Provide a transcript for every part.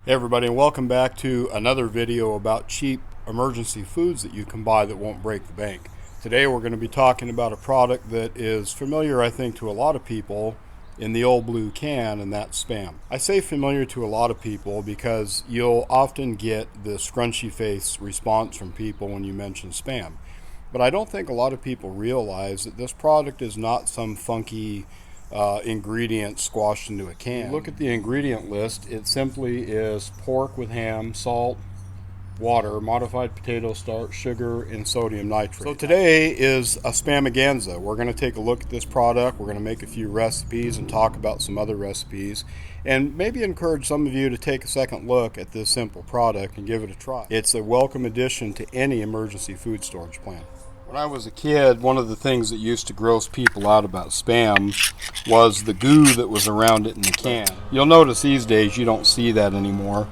Hey everybody, and welcome back to another video about cheap emergency foods that you can buy that won't break the bank. Today we're going to be talking about a product that is familiar, I think, to a lot of people in the old blue can, and that's Spam. I say familiar to a lot of people because you'll often get the scrunchy face response from people when you mention Spam. But I don't think a lot of people realize that this product is not some funky ingredients squashed into a can. You look at the ingredient list, it simply is pork with ham, salt, water, modified potato starch, sugar, and sodium nitrate. So today is a spamaganza. We're going to take a look at this product. We're going to make a few recipes and talk about some other recipes, and maybe encourage some of you to take a second look at this simple product and give it a try. It's a welcome addition to any emergency food storage plan. When I was a kid, one of the things that used to gross people out about Spam was the goo that was around it in the can. You'll notice these days you don't see that anymore.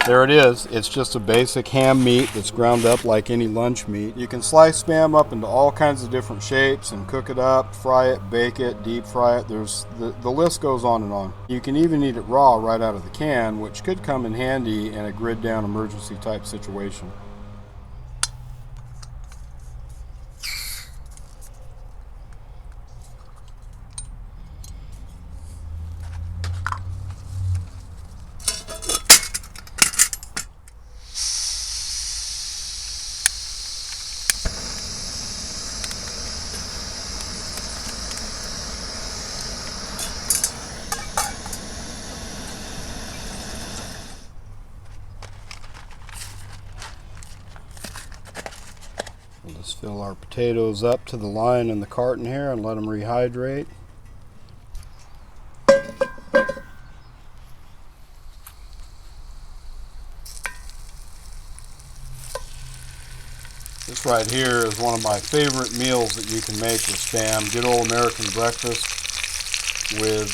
There it is. It's just a basic ham meat that's ground up like any lunch meat. You can slice Spam up into all kinds of different shapes and cook it up, fry it, bake it, deep fry it. The list goes on and on. You can even eat it raw right out of the can, which could come in handy in a grid down emergency type situation. We'll just fill our potatoes up to the line in the carton here and let them rehydrate. This right here is one of my favorite meals that you can make with Spam. Good old American breakfast with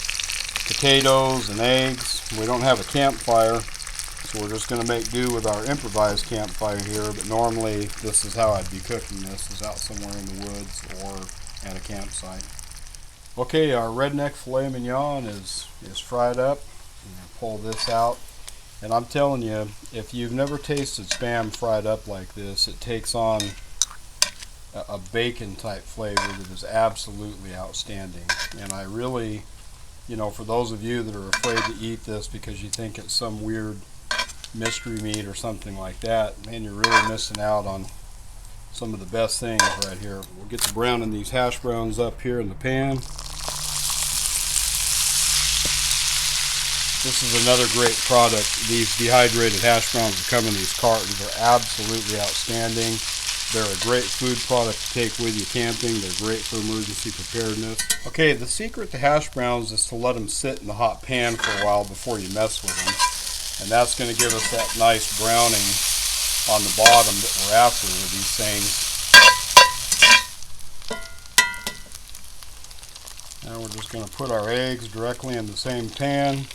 potatoes and eggs. We don't have a campfire, so we're just going to make do with our improvised campfire here, but normally this is how I'd be cooking this, is out somewhere in the woods or at a campsite. Okay, our redneck filet mignon is fried up. I'm going to pull this out. And I'm telling you, if you've never tasted Spam fried up like this, it takes on a bacon type flavor that is absolutely outstanding. And I really, for those of you that are afraid to eat this because you think it's some weird mystery meat or something like that, man, you're really missing out on some of the best things right here. We'll get to browning these hash browns up here in the pan. This is another great product. These dehydrated hash browns that come in these cartons are absolutely outstanding. They're a great food product to take with you camping. They're great for emergency preparedness. Okay, the secret to hash browns is to let them sit in the hot pan for a while before you mess with them. And that's going to give us that nice browning on the bottom that we're after with these things. Now we're just going to put our eggs directly in the same pan.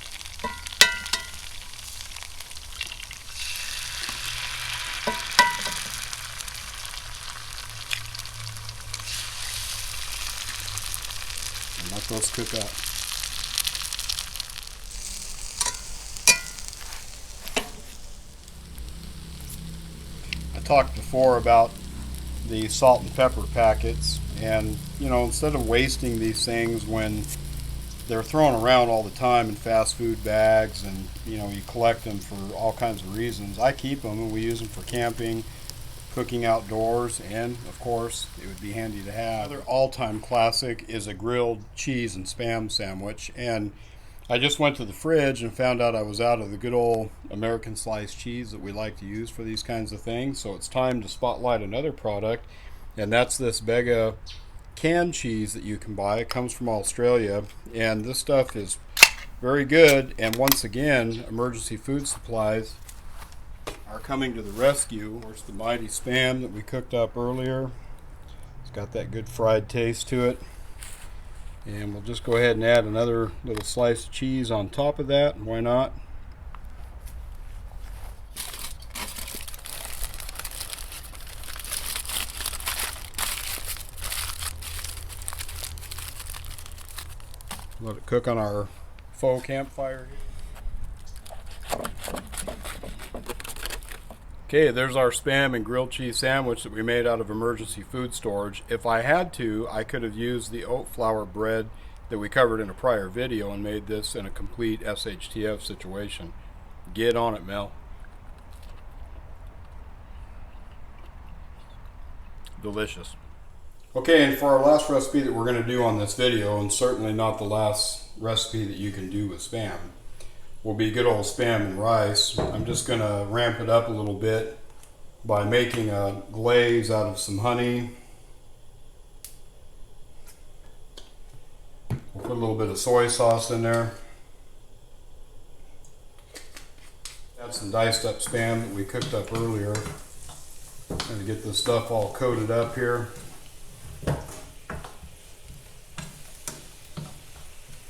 And let those cook up. I talked before about the salt and pepper packets, and instead of wasting these things when they're thrown around all the time in fast food bags, and you collect them for all kinds of reasons, I keep them and we use them for camping, cooking outdoors, and of course it would be handy to have. Another all-time classic is a grilled cheese and Spam sandwich, and I just went to the fridge and found out I was out of the good old American sliced cheese that we like to use for these kinds of things, so it's time to spotlight another product, and that's this Bega canned cheese that you can buy. It comes from Australia, and this stuff is very good, and once again, emergency food supplies are coming to the rescue. Of course, the mighty Spam that we cooked up earlier, it's got that good fried taste to it. And we'll just go ahead and add another little slice of cheese on top of that, and why not? Let it cook on our faux campfire. Okay, there's our Spam and grilled cheese sandwich that we made out of emergency food storage. If I had to, I could have used the oat flour bread that we covered in a prior video and made this in a complete SHTF situation. Get on it, Mel. Delicious. Okay, and for our last recipe that we're going to do on this video, and certainly not the last recipe that you can do with Spam, will be good old Spam and rice. I'm just going to ramp it up a little bit by making a glaze out of some honey. We'll put a little bit of soy sauce in there. Add some diced up Spam that we cooked up earlier. Trying to get this stuff all coated up here.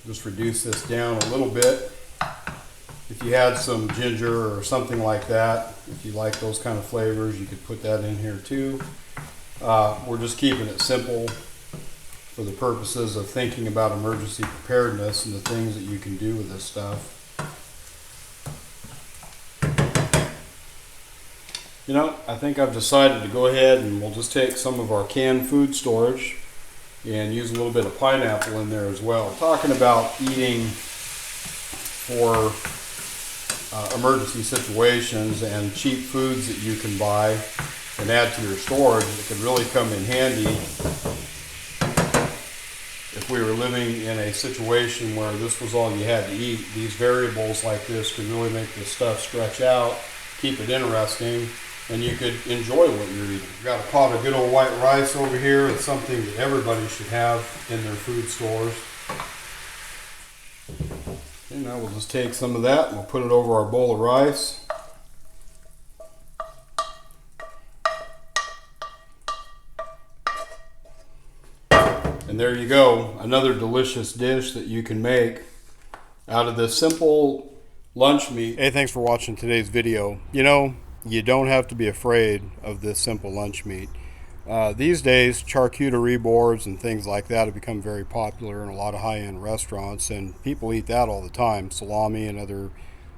Just reduce this down a little bit. If you had some ginger or something like that, if you like those kind of flavors, you could put that in here too. We're just keeping it simple for the purposes of thinking about emergency preparedness and the things that you can do with this stuff. You know, I think I've decided to go ahead and we'll just take some of our canned food storage and use a little bit of pineapple in there as well. Talking about eating for emergency situations and cheap foods that you can buy and add to your storage that could really come in handy if we were living in a situation where this was all you had to eat. These variables like this could really make this stuff stretch out, keep it interesting, and you could enjoy what you're eating. We've got a pot of good old white rice over here. It's something that everybody should have in their food stores. And now we'll just take some of that and we'll put it over our bowl of rice. And there you go, another delicious dish that you can make out of this simple lunch meat. Hey, thanks for watching today's video. You know, you don't have to be afraid of this simple lunch meat. These days, charcuterie boards and things like that have become very popular in a lot of high-end restaurants, and people eat that all the time, salami and other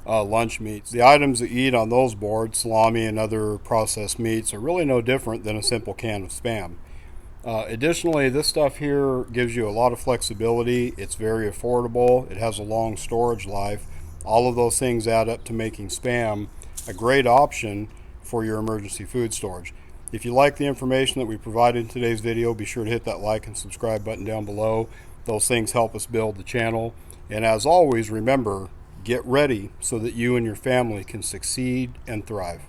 lunch meats. The items that you eat on those boards, salami and other processed meats, are really no different than a simple can of Spam. Additionally, this stuff here gives you a lot of flexibility. It's very affordable. It has a long storage life. All of those things add up to making Spam a great option for your emergency food storage. If you like the information that we provided in today's video, be sure to hit that like and subscribe button down below. Those things help us build the channel. And as always, remember, get ready so that you and your family can succeed and thrive.